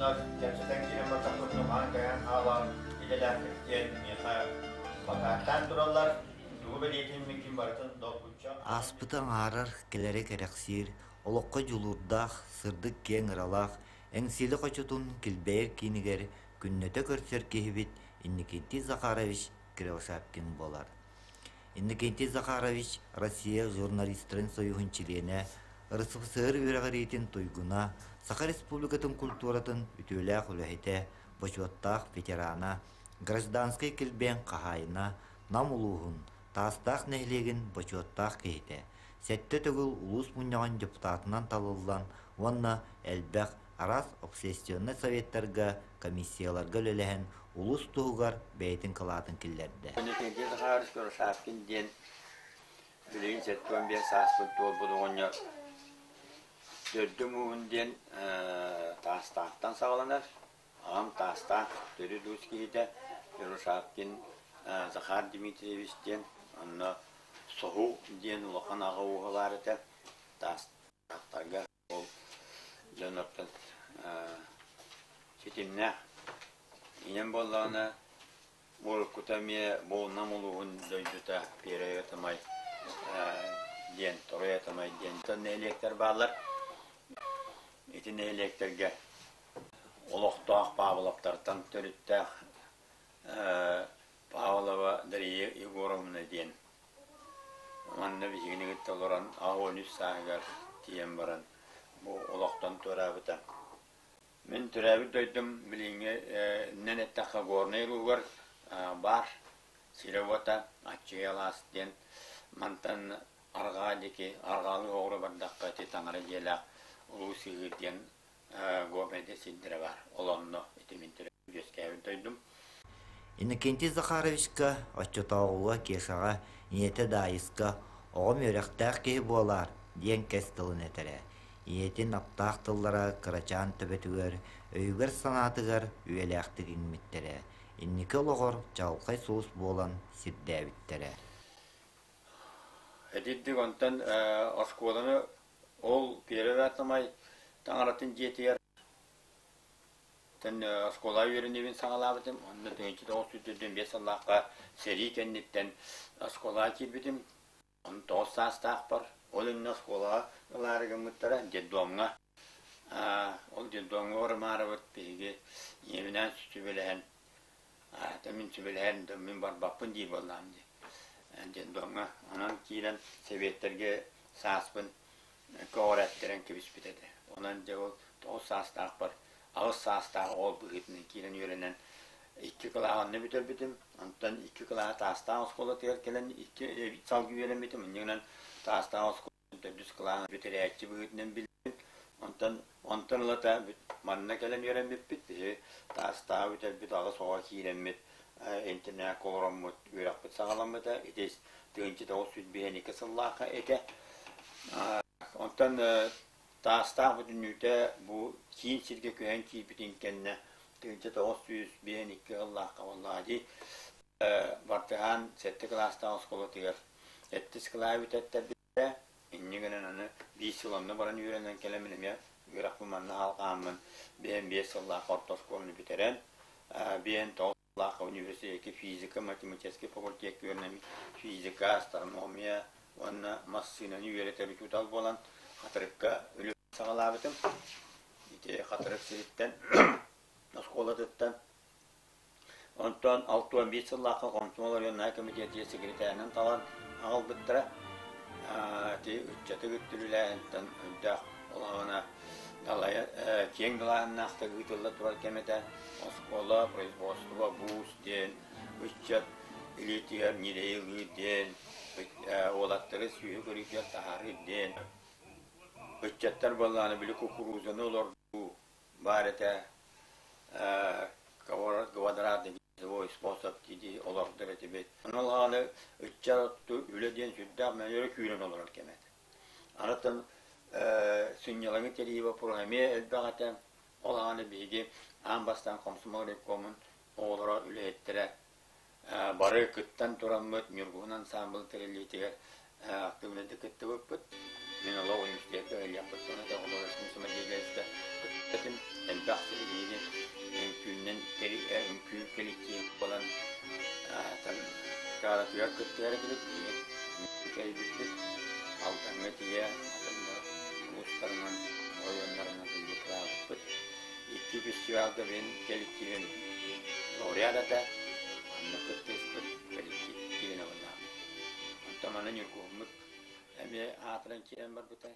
onlar gerçekten gireme takımını hangayan alan ileler diyen bakattan dururlar. Duru beliyetin mümkün baratın dokuça. Aspıtan arar kelere gereksir, olokka julurdaq, sırdık gen ıralaq, engsili qoçutun kilbeyer kiniger, künnete körser kehibit, Innikinti Zakharovich Kirosapkin bolar. Innikinti Zakharovich Россия журналистерин союхунчилине, РСФСР үрэҕэриитин туйгуна, Саха Республикатын культуратын үтүөлээх үлэхите, бочуоттаах ветерана, гражданский килбен қахайына, нам улуухун, таастаах нехлегин бочуоттаах кehите. Сетте төгүл улус муньяган депутатынан талыллан, онна элбэх арас общественный советтерга, комиссияларга лөлэһэн улус туһугар бэйтин кылаатын киллерде. Иннекенти Захарович Kirosapkin диэн билигин сеттуан биэ сааспын туол будугоньа төрдүмуун диэн таастаактан сагаланар. Ам таастаак төрү дуускиите Kirosapkin Захар Дмитриевич диэн анна соху диэн улахан агаугаларыта таастаактарга ол жонорттан читимне инен боллана Муркутамия болнам улугун дойдута переятамай диэн тороятамай диэн тонне электер баалар этин электерге олохтоах Павловтартан төрүттэх Павлова Дарья Егоровна диэн манна бигинигит толоран агонус саагар диэн баран бу олохтон төрабыта мен төрабыт дойдум билиңе ненеттаха горнейлугар бар сиревота ачыялас ден мантан аргаадики аргалы оғры бардаққа тетаңары желақ улусығы ден гомеде синдіре бар олонно итиминтіре жөскәбін тойдым. Иннекенти Захаровичка отчетауға кешаға иеті дайысқа оғым өректәқ кей болар ден кәстілін әтірі. Иетін аптақ тыллара қырачан төбетігер, өйгер санатығар үйеләқтігін меттірі. Инники олоғыр жалқай соус болан сирдәбіттері. Әдетті онтан осколаны ол переватымай таңаратын жетер. Тен оскола үйерінебін саңалабытым. Онда төнчі тоғыз сүттірден бес Аллахқа сәрі кәннеттен оскола келбетім. Он тоғыз састақ бар. Ол үнін оскола ұларығы мұттара деддомға. Ол деддомға орымары бұд бейге емінен сүті білән. Тәмін сүбілән мен бар баппын дей болам де. Деддомға. Онан кейлен себеттерге саспын көғырәттерін кебіс бітеді. Онан де ол тоғыз састақ бар. Ağız sağ ol bu gittiğini kiren yörenen iki kulağını bitir bitim. Ondan iki kulağı taştan oskola terkelen iki salgı veren bitim. Ondan taştan oskola düz kulağını bitireyekçi bu gittiğini bildim. Ondan lata manna gelen yören bit bizi taştan bitir bit ağız soğa kiren bit. İnternet koloram bit ürak bit sağlam bit. Edes dönçü de o süt bihen iki sallaka eke. Ondan taştan bu dünyada bu Çin sirke köhen ki bitin kendine tünce de 902 Allah kavalladı. Vartıhan sette klasta oskolu tiger. Ettis klavit ette bile. İnni gelen anı bir yılında baran yürenen kelaminem ya. Yüraklımanlı halkamın ben 5 Allah kortos kolunu biteren. Ben Allah üniversitedeki fizika matematik fakültesi yönemi fizika astronomiya ve massinani yöreteri tutal bolan hatırıkka ölü sağlavatım. Hatırık siritten oskoladıktan ondan 6-5 yıllık konuşmalar yönüne komitetiye sekreterinin talan aldıktıra ücreti güttürüleğinden ödek olağına dalaya keng dalağının akta gütülle turar kemete oskola, производство, buz den ücret iletiyer nireyli den olattırı suyu görükler tahari den ücretler ballarını bile kukuruzunu olur bu barete kavadrat свой способ диди олордыр тебе. Аналаны үччаратты үледен сүддә мәнәре күрен олар кемет. Анатын сүннялаңы телева программе элбагата оланы биге амбастан комсомол комун олара үлеттире. Бары кыттан тураммыт миргунан самбыл терелитиге активнеде кетти бөппүт. Мен Алла университетте япыттыны да олар смысымы дегенде кыттым элбакты диген коллектив olan там karatıyor kırklara gidip kaybetti. Alternatif'e adamlar uluslararası oyunlarına birlikte yapıp iki festivalde ben kolektifim oraya da anlatıp kesip kolektif yine onlar. Antamanın yok umut. Hem hatıran kiren var bu tay.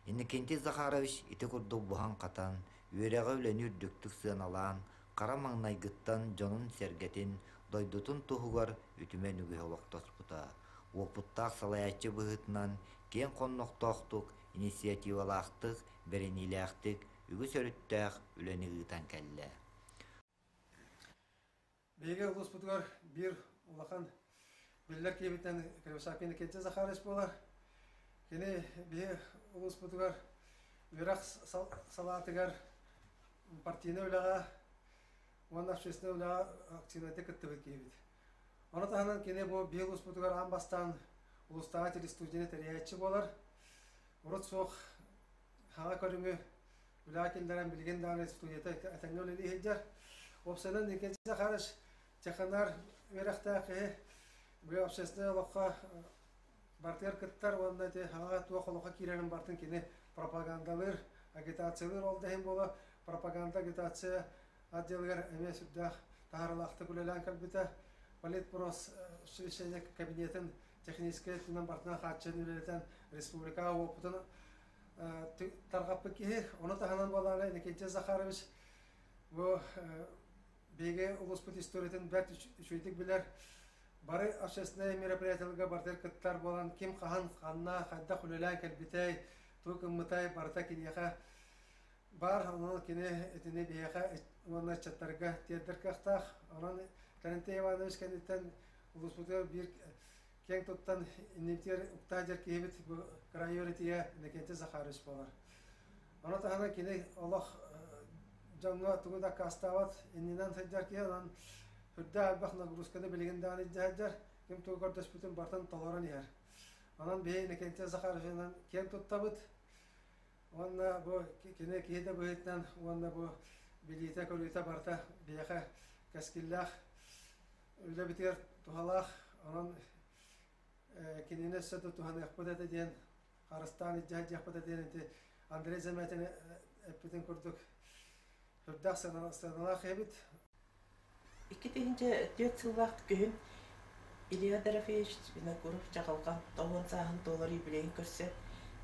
Иннокентий Захарович ити курдук бухан катан, үереге үлени үрдүктүк сыаналаан, кара маңнайгыттан жонун сергетин, дойдутун тухугар үтүмен үгү олоктоспута. Опуттаак салаячы быһытынан кен конноктоохтук, инициативалаахтык, беренилээхтик, үгү сөрүттөөх үлени ыытан келле. Беге улуспутугар бир улахан биллер кебитен Кривошапин Иннокентий Захарович болар. Кене бе улуспутугар верах салатыгар партийный үлага, он общественный үлага активнете кыттыбыт кебит. Оны таханан кене бу бе улуспутугар амбастан улустага телестудияны терияйчы болар. Урут соқ хага көрүңү үлага келдерен билген даны студията атаңга үлели хеджар. Опсанан Иннокентий Захарович чаханар верахтаакы бу общественный улага Бартер кыттар онда те хага туа холока киренин бартын кене пропагандалар, агитациялар олда hem бола пропаганда агитация отделгар эме сүддах тааралакты күлелен калбита политпрос учреждение кабинетін технический тунан бартына хатчын үлелетен республика опытын таргаппы ки оны таханан болалы Иннокентий Захарович бу беге улуспут историятын бәт үчүйтик билер бары общественные мероприятияларга бартер кыттар болан ким кахан канна хадда хулулай калбитай тукым мытай барта кинеха бар анан кине этине бияха онна чаттарга тедеркахтах анан Клементий Иванович кандидаттан улуспутер бир кең тоттан иннетер уктажер кебит крайорития Иннокентий Захарович болар. Ана тахана кине Аллах жаңга тугуда кастават иннен таджар ки анан Hüdda bakna Ruskada bilgin dağını cahcar, kim tuğkardaş bütün bartan talaran yer. Anan bey Innokentий Захарович'dan kim tuttabıt. Onunla bu kine kiyede bu hitten, onunla bu biliyete koluyete barta biyaka kaskillah. Öyle bitir tuhalak, anan kinine sötü tuhanı yakpıt edediyen, Karastan cahc yakpıt edediyen, Andrei Zemet'ini bütün kurduk. Hüdda sanalak hebit. İki deyince 4 yıllık gün İlya Darafeviç bina kurup çakılgan doğun sahın doları bileyin körse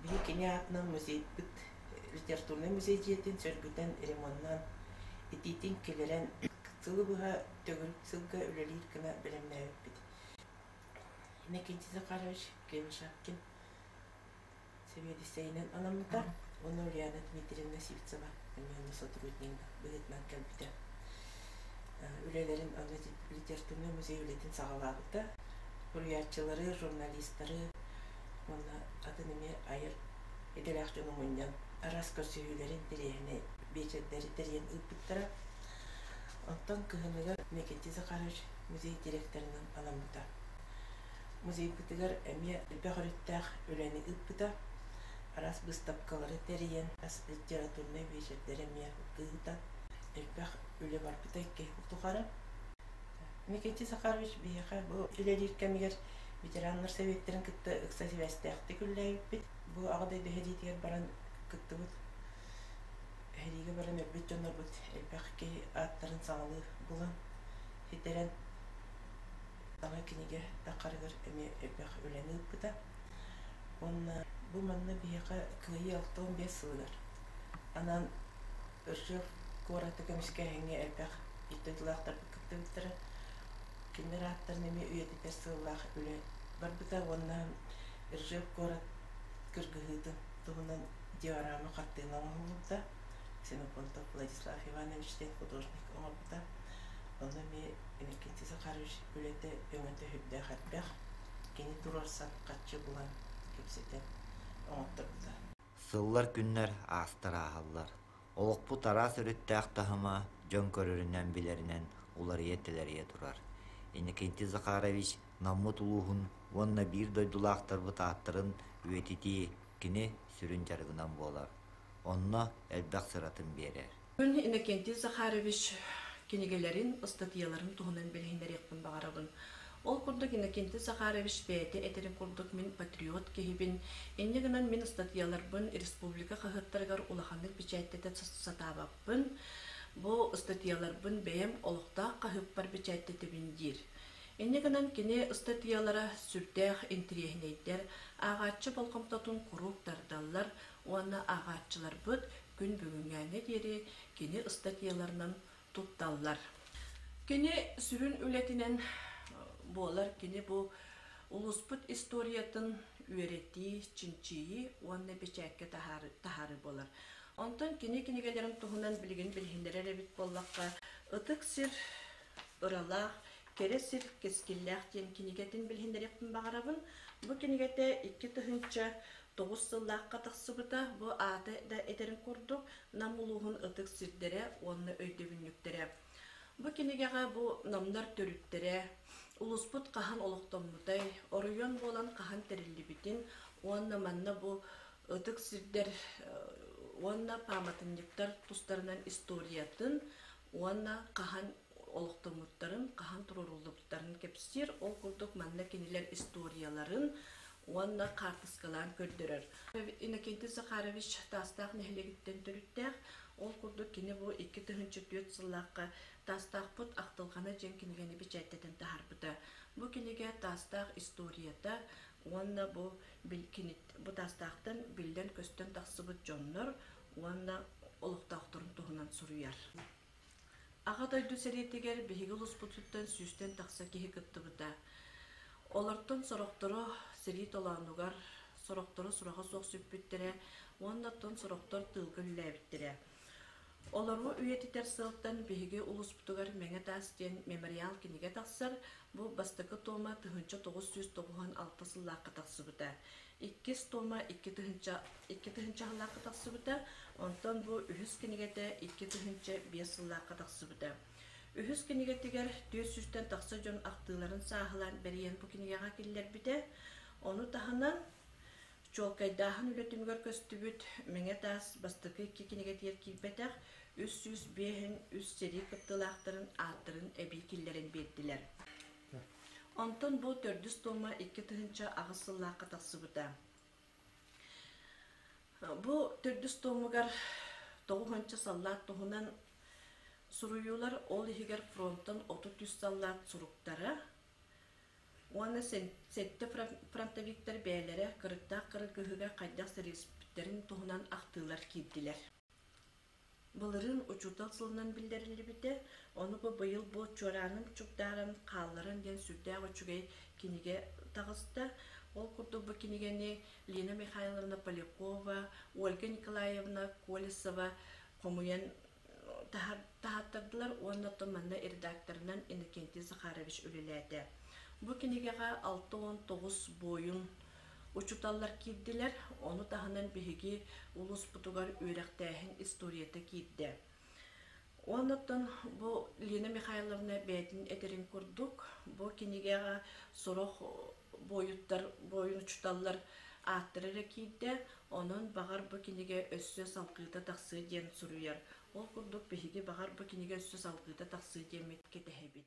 bir kine atına müzey bit literatürne müzeyciyetin sörgüden elemandan etitin keleren sılı buha tögülük sılga üleliyir kına bilimle bit. Innokentий Захарович Кривошапкин Совет Сейнен анамыта onu Ульяна Дмитриевна Сивцева Мемна сотрудника быгытнан кәлбіті. Ülelerin literatürne müzeyletin sağlavıda hürriyatçıları, jurnalistleri ona adını ayır edilakçının oynayan aras kösüyülerin direğine becetleri direğin ıpıttıra ondan kıhınıgar Innokentий Захарович müzey direktörünün anamıda. Müzey bıtıgar emiye behörüttağ öleni ıpıda aras bıstapkaları direğin as literatürne becetleri emiye kıhıda elbaq öyle var bir tek tuğara. Innokentий Захарович bir bu ileri kemiger veteranlar sovetlerin kıttı ıksası vestahti külleyip bu ağda behediyet baran kıttı bu hediye baran elbet canlar bu elbaq ki atların sağlığı bulan hiteren sana kinige takarıgar emi elbaq öleni ıpıda onna bu manna bir kıyı 6-15 sığır anan ırşıf Kuoratta kömiske henge elbaq ittidilaqtar bıkkıttı kimler attar nemi üyeti persığılaq üle barbıta ondan ırjıp kuorat kırgıhıdı tuğundan diorama qattığına olubda Xenopontov Vladislav Ivanovich'ten художник olubda ondan mi Innokentий Захарович ülete öngönte hübde xatbaq keni durarsak qatçı bulan kepseten oңottırdı. Sıllar günler ağıstar ağallar. Olukpu tara sürüttääk tahıma jön körüründen bilerinen ular yeteleriye durar. Innokentий Захарович nammut uluğun onna bir doydulaqtar bu tahtırın üvetiti kini sürün jargınan bolar. Onna elbaq sıratın berer. Innokentий Захарович кинигелерин, статьяларын туһунан билһиннерекпин багарабын. Ол курдук Иннокентий Захарович бәйте этерин курдук мин патриот кехибин. Иннегенен мин статьяларбын республика кахыттаргар улаханнык бичайттете сатабаппын. Бу статьяларбын бәйем олуқта кахыппар бичайттетебин дир. Иннегенен кини статьялара сүрдәх интерехнейдер, ағатчы болқымтатын курук тардаллар, уанна ағатчылар бұд күн бүгінгәне дери кини статьяларынан тутталлар. Кини сүрін үлетінен болар, кини бу улуспут историятын үйрети, чинчии, уанна бичәкке тахары болар. Онтан кини-кинигелерін туғынан білген білгендері бит боллаққа ытык сир ыралақ, кере сир кескилләқ тен кинигетін білгендерекпін бағарабын. Бұ кинигеті 2-9 сыллаққа тақсыбыта, бұ аты да етерін көрдік, намулуғын ытык сирдері, онны өйдебінніктері. Бұ кинигеға бұ намдар төріттері, улуспут қахан олықтамыдай, орыйон болан қахан тәрілі бітін, онны манна бұ ытык сирдер, онна паматыннықтар тустарынан историятын, онна қахан олықтамыттарын, қахан тұрурулдықтарын кепсир, ол күрдік манна кенелер историяларын, онна қартыскалан көрдірір. Иннокентий Захарович тастақ нәхлегіттен түріттәқ, ол күрдік кені бұл 2-4 сыллаққа тастақ бұд ақтылғаны жен кенегені бечәттетін тахарбыда. Бұл кенеге тастақ историята, онна бұл тастақтан білден көстен тақсыбыт жоннор, онна олықтақтырын туғынан сұруяр. Аға дойду сәретегер бігігі лұспұттыттан сүйістен тақса кеге күтті бұда. Олардың сұрақтыры сәрет олануғар, сұрақтыры сұраға соқ сөппеттірі, оннаттан сұрақтар тылғын ләбіттірі. Оларғы үйетітер сылттан бігігі ұлыспұттығар мәңі тастен мемориал кенеге тақсар, бұл бастықы тома 1996 сыллаққа тақсыбыда. 2 тома 2 сыллаққа тақсыбыда, онтан бұл үхіз кенегеде 2-5 сыллаққа тақсыбыда. Үхіз кенегетігер 400-тен тақсы жон ақтыларын сағылан бәріен бұл кенегеға келілер біде, оны тағынан Чолкайдағын үлетімгер көстібіт мәңе тас бастықы 2 кенегетер келбетақ, 300-5-3 сери кыптылақтарын аттырын әбей келлерін берділер. Онтан бұл 400 тома 2 ағысыллаққа тақсыбыда. Бұл 400 томығар 9 саллат тұғынан сұруюлар ол егер фронттан 30 саллат сұруқтары, Оны сәтті фронтовиктер бәйлері қырыттақ қырыгығыға қайдақ сәреспіттерін тұғынан ақтылар кейділер. Бұлырын ұчутал сылынан білдерілі біті, оны бұйыл бұл чораның чүктарын қалларын ден сүрдәғі чүгей кенеге тағысты. Ол күрді бұл кенегені Лена Михайловна Полякова, Ольга Николаевна Колесова қомуен тағаттырдылар, оны тұманна редакторынан Иннокентий Захарович өлеләді. Бұл кенегеға 6-19 бойын ұчуталлар кейділер, оны тағынан бігіге ұлыс бұтығар өрәқтәйін историята кейді. Онықтан бұл Лена Михайловна бәйтін әтерін көрдік, бұл кенегеға сұрақ бойын ұчуталлар аттырыры кейді, оның бағар бұл кенеге өссі салқыйта тақсы ден сұруяр. Ол көрдік бігіге бағар бұл кенеге өссі салқыйта тақсы демекке тәхебет.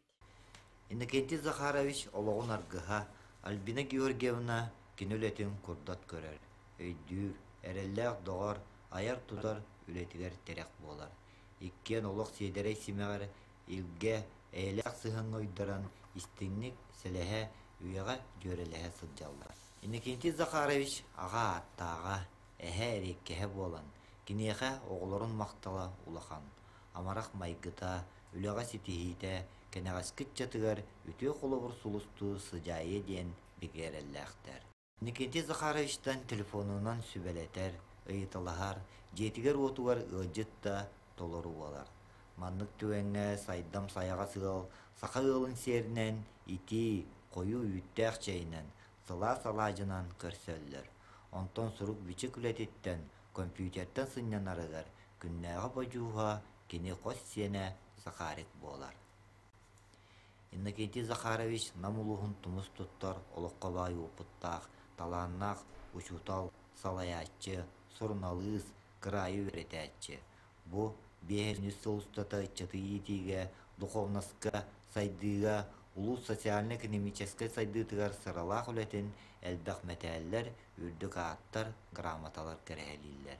Иннокентий Захарович олоғын аргыға Альбина Георгиевна кенөлетін күрдат көрер. Өйдүр, әрелләқ доғар, аяр тұтар үлетігер терек болар. Иккен олық седерей семеғар илге әйләқ сығын ойдаран истинник сіліғе үйеға жөреліғе сылжалдар. Иннокентий Захарович аға аттаға әхә әреккеге болан, кенеға оғылырын мақтала улахан. Амарақ майгыта, үлеға сетихейті, кенеғаскыт жатығар үтө қолығыр сұлысту сыжайы ден бігерелләқтер. Иннокентий Захаровичтан телефонынан сүбәлетер, ыйытылағар, жетігер отуғар ұжытта толыру болар. Маннық түвәңе сайдам саяға сығыл, сақа ылын серінен, ити, қойу үйттәқ чайынан, сыла-салажынан көрсөллер. Онтон сұрук бичік үлететтен, компьютертен сыннан арығар, күннәға бажуға, кені қос сене Захарик болар. Иннокентий Захарович намулуғын тұмыс тұттар, олыққа бай опыттақ, таланнақ, ұшутал, салаятчы, сұрналыз, қырайы өретәтчі. Бұ, бейхеріні соғыстата чаты етеге духовноска сайдыга, улус социально-экономической сайдытыгар сыралах үлетин элбэх мәтәлләр, үрдік аттар, грамоталар кәрәлилер.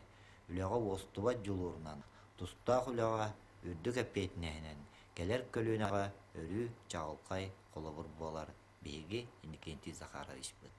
Үлеға остуба жулурунан, тустақ үлеға үрдік әппетінәйінен, келер көлінеға өрі чағылқай қолыбыр болар. Беги Иннокентий Захарович быт.